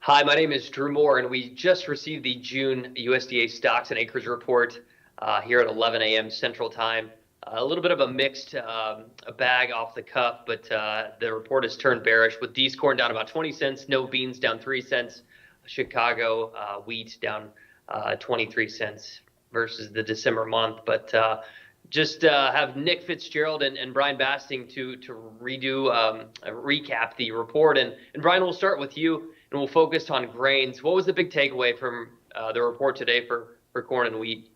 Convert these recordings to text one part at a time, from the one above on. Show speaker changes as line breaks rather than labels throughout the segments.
Hi, my name is Drew Moore, and we just received the June USDA stocks and acreage report here at 11 a.m. Central Time. A little bit of a mixed bag off the cuff, but the report has turned bearish with D's corn down about 20 cents, no beans down 3 cents, Chicago wheat down 23 cents versus the December month. But just have Nick Fitzgerald and Brian Basting to recap the report. And Brian, we'll start with you, and we'll focus on grains. What was the big takeaway from the report today for corn and wheat?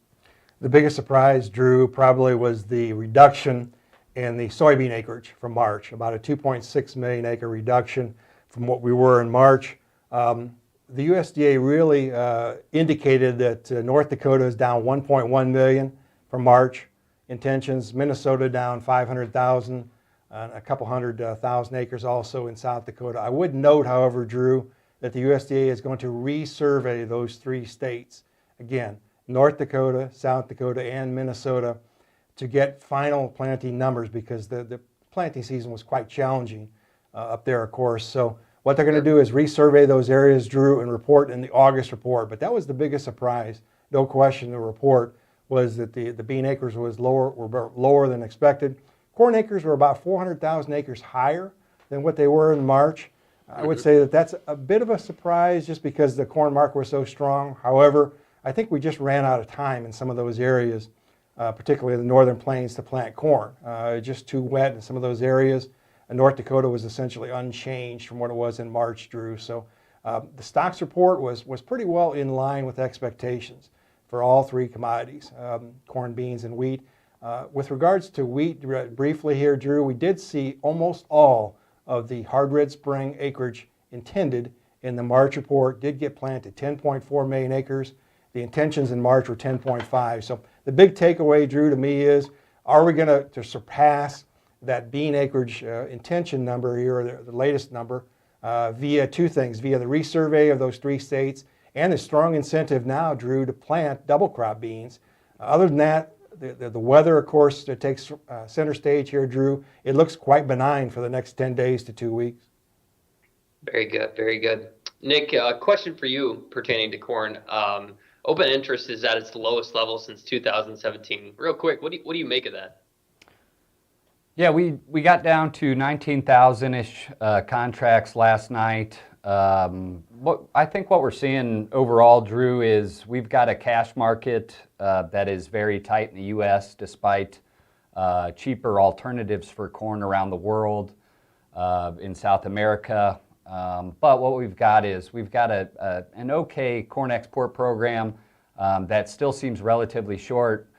The biggest surprise, Drew, probably was the reduction in the soybean acreage from March, about a 2.6 million acre reduction from what we were in March. The USDA really indicated that North Dakota is down 1.1 million from March intentions, Minnesota down 500,000, a couple hundred thousand acres also in South Dakota. I would note, however, Drew, that the USDA is going to resurvey those three states, again, North Dakota, South Dakota, and Minnesota, to get final planting numbers, because the planting season was quite challenging up there, of course. So what they're going to do is resurvey those areas, Drew, and report in the August report. But that was the biggest surprise, no question. The report was that the bean acres were lower than expected. Corn acres were about 400,000 acres higher than what they were in March. I would say that that's a bit of a surprise just because the corn market was so strong. However, I think we just ran out of time in some of those areas, particularly the northern plains, to plant corn. Just too wet in some of those areas. And North Dakota was essentially unchanged from what it was in March, Drew. So the stocks report was pretty well in line with expectations for all three commodities, corn, beans, and wheat. With regards to wheat, briefly here, Drew, we did see almost all of the hard red spring acreage intended in the March report did get planted, 10.4 million acres. The intentions in March were 10.5. So the big takeaway, Drew, to me is, are we going to surpass that bean acreage intention number here, or the latest number, via two things, via the resurvey of those three states and the strong incentive now, Drew, to plant double crop beans. Other than that, the weather, of course, takes center stage here, Drew. It looks quite benign for the next 10 days to 2 weeks.
Very good, very good. Nick, a question for you pertaining to corn. Open interest is at its lowest level since 2017. Real quick, what do you make of that?
Yeah, we got down to 19,000-ish contracts last night. I think what we're seeing overall, Drew, is we've got a cash market that is very tight in the U.S. despite cheaper alternatives for corn around the world, in South America. But what we've got is we've got an okay corn export program that still seems relatively short.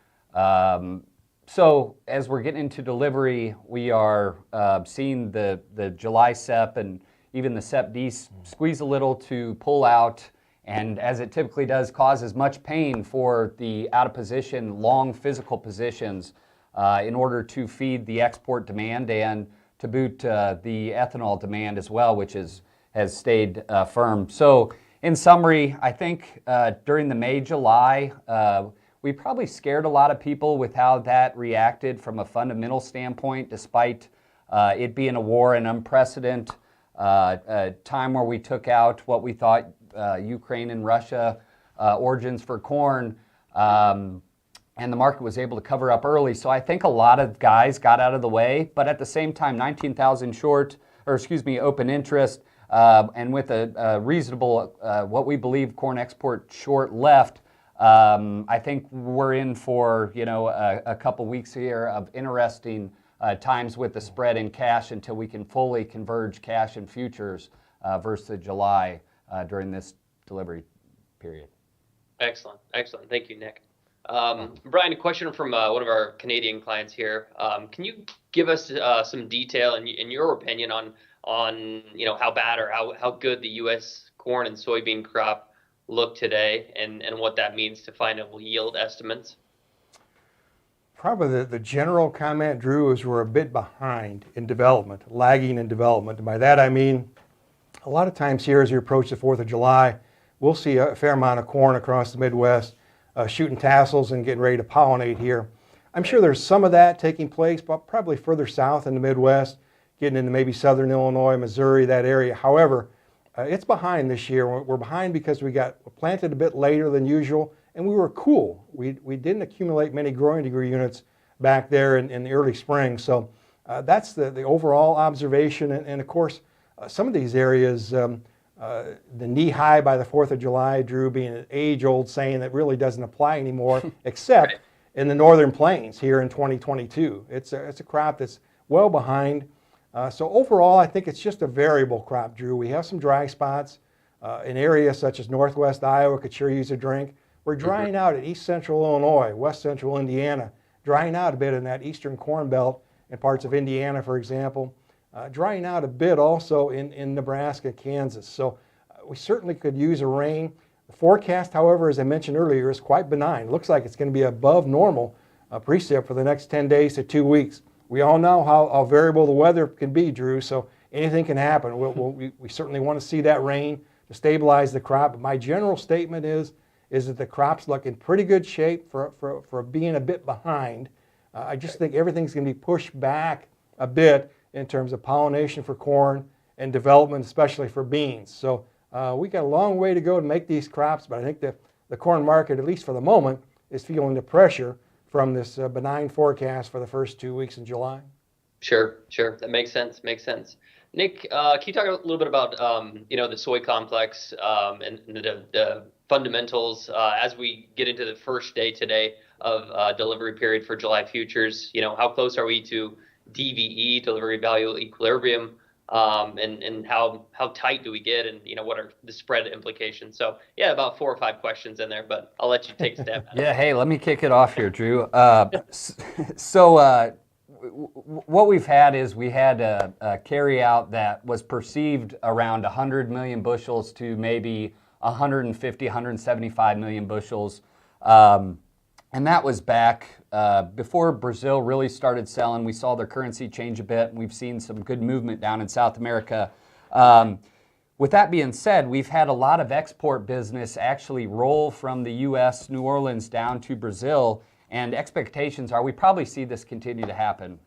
So as we're getting into delivery, we are seeing the July SEP and even the SEP-D squeeze a little to pull out, and as it typically does, causes much pain for the out-of-position, long physical positions in order to feed the export demand and to boot the ethanol demand as well, which has stayed firm. So in summary, I think during the May-July, we probably scared a lot of people with how that reacted from a fundamental standpoint, despite it being a war and unprecedented time where we took out what we thought Ukraine and Russia origins for corn, and the market was able to cover up early. So I think a lot of guys got out of the way, but at the same time, 19,000 open interest, and with a reasonable, what we believe, corn export short left. I think we're in for a couple weeks here of interesting times with the spread in cash until we can fully converge cash and futures versus July during this delivery period.
Excellent, excellent. Thank you, Nick. Brian, a question from one of our Canadian clients here. Can you give us some detail in your opinion on how bad or how good the U.S. corn and soybean crop look today, and what that means to final yield estimates?
Probably the general comment, Drew, is we're a bit behind in development, lagging in development. And by that I mean, a lot of times here as we approach the 4th of July, we'll see a fair amount of corn across the Midwest shooting tassels and getting ready to pollinate here. I'm sure there's some of that taking place, but probably further south in the Midwest, getting into maybe southern Illinois, Missouri, that area. However, It's behind this year. We're behind because we got planted a bit later than usual, and we were cool. We didn't accumulate many growing degree units back there in the early spring. So that's the overall observation. And of course, some of these areas, the knee high by the 4th of July, Drew, being an age-old saying that really doesn't apply anymore, except
Right.
in the northern plains here in 2022. It's a crop that's well behind. So overall, I think it's just a variable crop, Drew. We have some dry spots in areas such as northwest Iowa could sure use a drink. We're drying out in east central Illinois, west central Indiana, drying out a bit in that eastern corn belt and parts of Indiana, for example. Drying out a bit also in Nebraska, Kansas. So we certainly could use a rain. The forecast, however, as I mentioned earlier, is quite benign. It looks like it's going to be above normal precip for the next 10 days to 2 weeks. We all know how variable the weather can be, Drew, so anything can happen. We certainly want to see that rain to stabilize the crop. But my general statement is that the crop's look in pretty good shape for being a bit behind. I just think everything's going to be pushed back a bit in terms of pollination for corn and development, especially for beans. So we got a long way to go to make these crops, but I think the corn market, at least for the moment, is feeling the pressure from this benign forecast for the first 2 weeks in July.
Sure. That makes sense. Nick, can you talk a little bit about the soy complex and the fundamentals as we get into the first day today of delivery period for July futures? How close are we to DVE, delivery value equilibrium, and how tight do we get, and what are the spread implications? So yeah, about 4 or 5 questions in there, but I'll let you take a stab at it.
Yeah, hey, let me kick it off here, Drew. What we've had is we had a carry out that was perceived around 100 million bushels to maybe 150, 175 million bushels. And that was back before Brazil really started selling. We saw their currency change a bit, and we've seen some good movement down in South America. With that being said, we've had a lot of export business actually roll from the U.S., New Orleans, down to Brazil, and expectations are we probably see this continue to happen.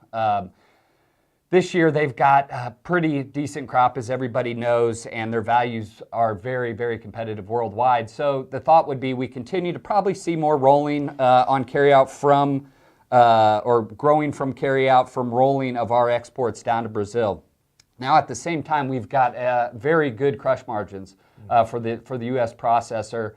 This year they've got a pretty decent crop, as everybody knows, and their values are very, very competitive worldwide. So the thought would be we continue to probably see more rolling on carryout from, or growing from carryout from rolling of our exports down to Brazil. Now at the same time, we've got very good crush margins for the U.S. processor.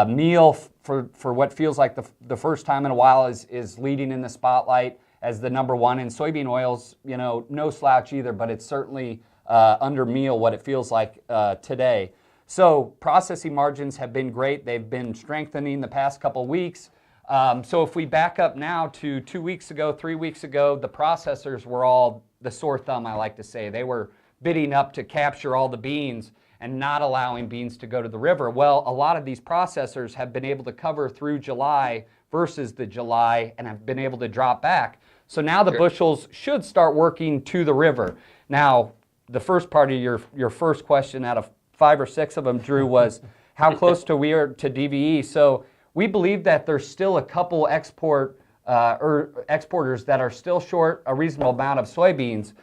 Meal, for what feels like the first time in a while, is leading in the spotlight as the number one, and soybean oils, no slouch either, but it's certainly under meal what it feels like today. So processing margins have been great. They've been strengthening the past couple weeks. So if we back up now to 2 weeks ago, 3 weeks ago, the processors were all the sore thumb, I like to say. They were bidding up to capture all the beans and not allowing beans to go to the river. Well, a lot of these processors have been able to cover through July versus the July and have been able to drop back. So now the bushels should start working to the river. Now, the first part of your first question out of 5 or 6 of them, Drew, was how close we are to DVE. So we believe that there's still a couple exporters that are still short a reasonable amount of soybeans.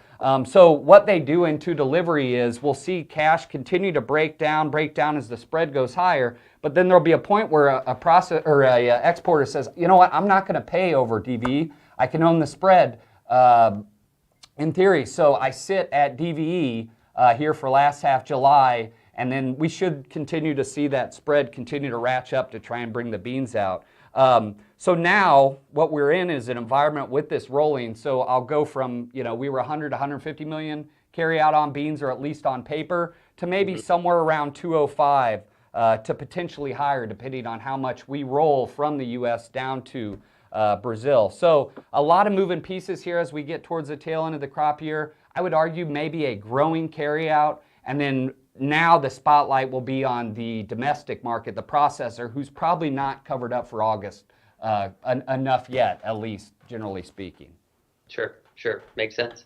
So what they do into delivery is we'll see cash continue to break down as the spread goes higher, but then there'll be a point where a exporter says, you know what, I'm not going to pay over DVE. I can own the spread in theory. So I sit at DVE here for last half July, and then we should continue to see that spread continue to ratchet up to try and bring the beans out. So now what we're in is an environment with this rolling. So I'll go from, we were 100 to 150 million carry out on beans, or at least on paper, to maybe somewhere around 205 to potentially higher, depending on how much we roll from the U.S. down to Brazil. So a lot of moving pieces here as we get towards the tail end of the crop year. I would argue maybe a growing carryout, and then now the spotlight will be on the domestic market, the processor, who's probably not covered up for August enough yet, at least generally speaking.
Sure. Makes sense.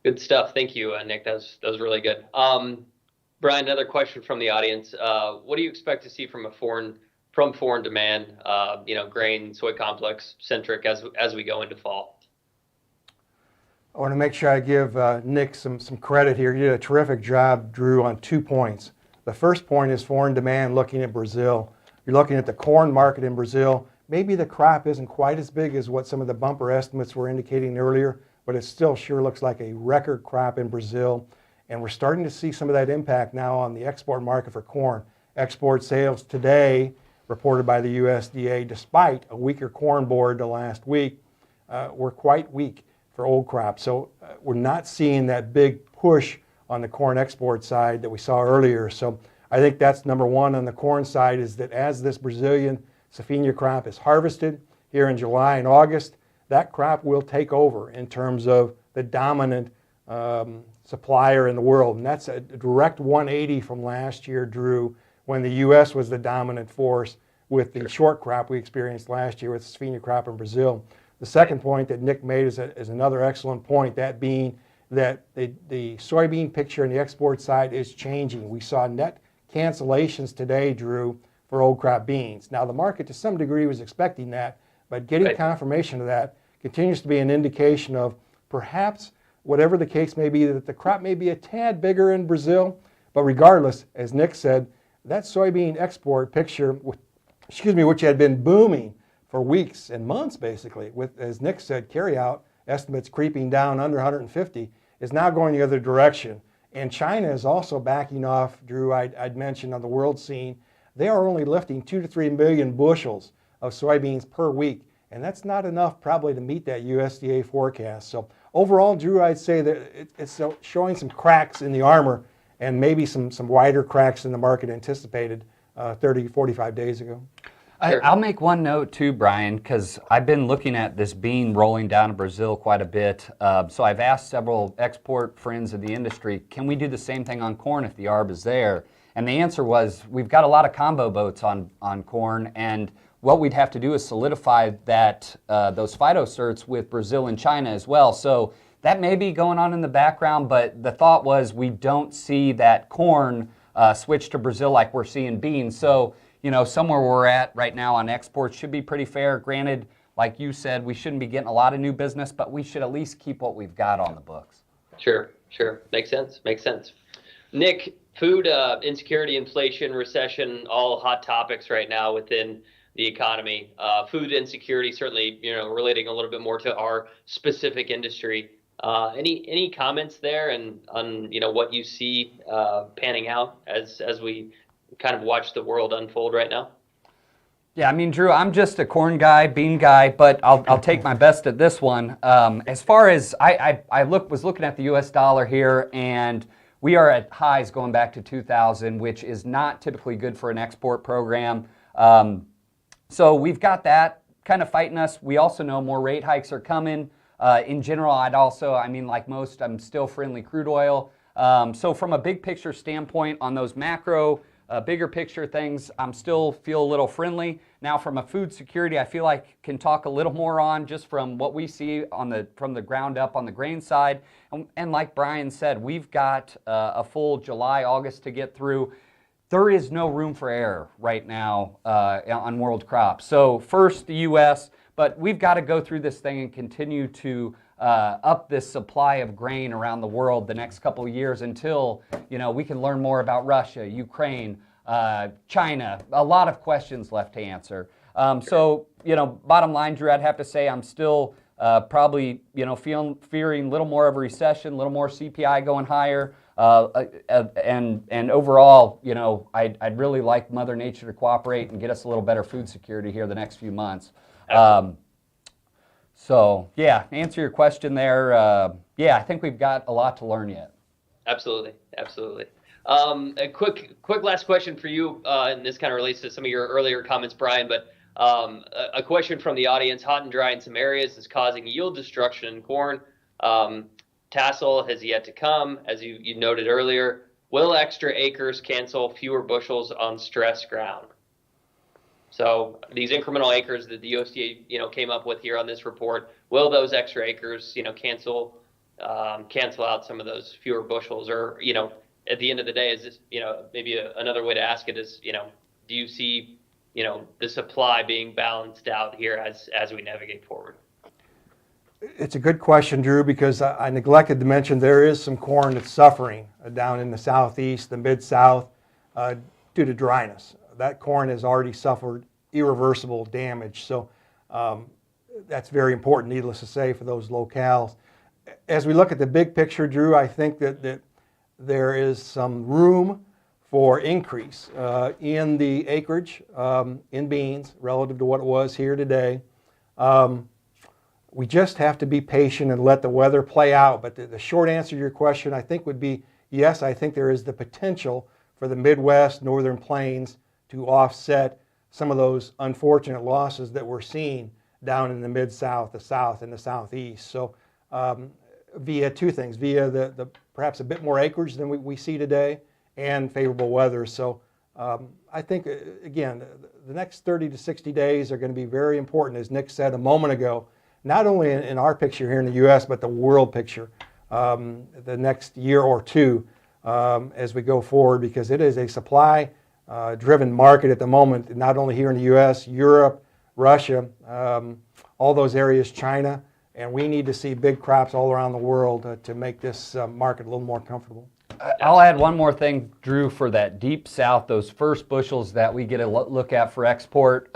Good stuff. Thank you, Nick. That was really good. Brian, another question from the audience. What do you expect to see from foreign demand, grain, soy complex centric as we go into fall?
I want to make sure I give Nick some credit here. He did a terrific job, Drew, on 2 points. The first point is foreign demand, looking at Brazil. You're looking at the corn market in Brazil. Maybe the crop isn't quite as big as what some of the bumper estimates were indicating earlier, but it still sure looks like a record crop in Brazil. And we're starting to see some of that impact now on the export market for corn. Export sales today, reported by the USDA, despite a weaker corn board the last week, were quite weak for old crop. So we're not seeing that big push on the corn export side that we saw earlier. So I think that's number one on the corn side, is that as this Brazilian safrinha crop is harvested here in July and August, that crop will take over in terms of the dominant supplier in the world. And that's a direct 180 from last year, Drew, when the U.S. was the dominant force with the short crop we experienced last year with the safrinha crop in Brazil. The second point that Nick made is another excellent point, that being that the soybean picture on the export side is changing. We saw net cancellations today, Drew, for old crop beans. Now, the market to some degree was expecting that, but getting confirmation of that continues to be an indication of perhaps, whatever the case may be, that the crop may be a tad bigger in Brazil. But regardless, as Nick said, that soybean export picture, which had been booming for weeks and months basically, with, as Nick said, carryout estimates creeping down under 150, is now going the other direction. And China is also backing off, Drew, I'd mentioned on the world scene. They are only lifting 2 to 3 million bushels of soybeans per week, and that's not enough probably to meet that USDA forecast. So overall, Drew, I'd say that it's showing some cracks in the armor, and maybe some wider cracks in the market anticipated 30, 45 days ago.
I'll make one note too, Brian, because I've been looking at this bean rolling down to Brazil quite a bit. So I've asked several export friends of the industry, can we do the same thing on corn if the ARB is there? And the answer was, we've got a lot of combo boats on corn, and what we'd have to do is solidify that those phytocerts with Brazil and China as well. So that may be going on in the background, but the thought was we don't see that corn switch to Brazil like we're seeing beans. So, you know, somewhere we're at right now on exports should be pretty fair. Granted, like you said, we shouldn't be getting a lot of new business, but we should at least keep what we've got on the books.
Sure. Makes sense. Nick, food insecurity, inflation, recession, all hot topics right now within the economy. Food insecurity, certainly, relating a little bit more to our specific industry. Any comments there and on what you see panning out as we kind of watch the world unfold right now?
Yeah, I mean, Drew, I'm just a corn guy, bean guy, but I'll take my best at this one. As far as I was looking at the U.S. dollar here, and we are at highs going back to 2000, which is not typically good for an export program. So we've got that kind of fighting us. We also know more rate hikes are coming. In general, like most, I'm still friendly crude oil. So from a big picture standpoint on those macro, bigger picture things, I'm still feel a little friendly. Now from a food security, I feel like can talk a little more on just from what we see from the ground up on the grain side. And like Brian said, we've got a full July, August to get through. There is no room for error right now on world crops. So first the U.S., but we've got to go through this thing and continue to up this supply of grain around the world the next couple of years until we can learn more about Russia, Ukraine, China. A lot of questions left to answer. So bottom line, Drew, I'd have to say I'm still probably fearing a little more of a recession, a little more CPI going higher. And overall, I'd really like Mother Nature to cooperate and get us a little better food security here the next few months. So yeah, answer your question there. I think we've got a lot to learn yet.
Absolutely. A quick last question for you, and this kind of relates to some of your earlier comments, Brian, but a question from the audience. Hot and dry in some areas is causing yield destruction in corn. Tassel has yet to come, as you noted earlier. Will extra acres cancel fewer bushels on stress ground? So these incremental acres that the USDA came up with here on this report, will those extra acres cancel out some of those fewer bushels? Or at the end of the day, is this maybe another way to ask it is do you see the supply being balanced out here as we navigate forward?
It's a good question, Drew, because I neglected to mention there is some corn that's suffering down in the southeast, the mid-south, due to dryness. That corn has already suffered irreversible damage, so that's very important, needless to say, for those locales. As we look at the big picture, Drew, I think that there is some room for increase in the acreage in beans relative to what it was here today. We just have to be patient and let the weather play out. But the short answer to your question, I think, would be yes, I think there is the potential for the Midwest, Northern Plains to offset some of those unfortunate losses that we're seeing down in the Mid-South, the South, and the Southeast. So via two things, via the perhaps a bit more acreage than we see today and favorable weather. So I think, again, the next 30 to 60 days are going to be very important, as Nick said a moment ago, not only in our picture here in the U.S., but the world picture the next year or two as we go forward, because it is a supply-driven market at the moment, not only here in the U.S., Europe, Russia, all those areas, China, and we need to see big crops all around the world to make this market a little more comfortable.
I'll add one more thing, Drew, for that deep south, those first bushels that we get a look at for export.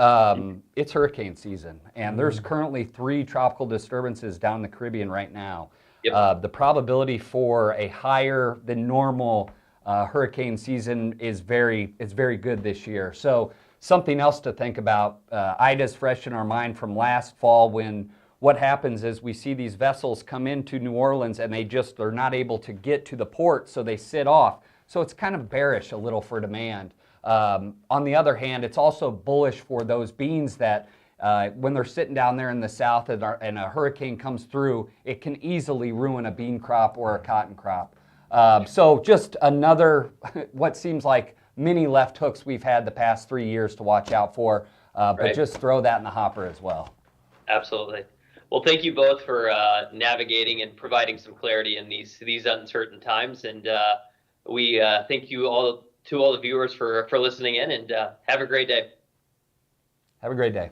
It's hurricane season, and there's currently 3 tropical disturbances down in the Caribbean right now. Yep. The probability for a higher than normal hurricane season is very good this year. So something else to think about. Ida's fresh in our mind from last fall, when what happens is we see these vessels come into New Orleans and they're not able to get to the port, so they sit off. So it's kind of bearish a little for demand. On the other hand, it's also bullish for those beans that when they're sitting down there in the south and a hurricane comes through, it can easily ruin a bean crop or a cotton crop. So just another, what seems like mini left hooks we've had the past 3 years to watch out for, but just throw that in the hopper as well.
Absolutely. Well, thank you both for navigating and providing some clarity in these uncertain times, and we thank you all the viewers for listening in, and have a great day.
Have a great day.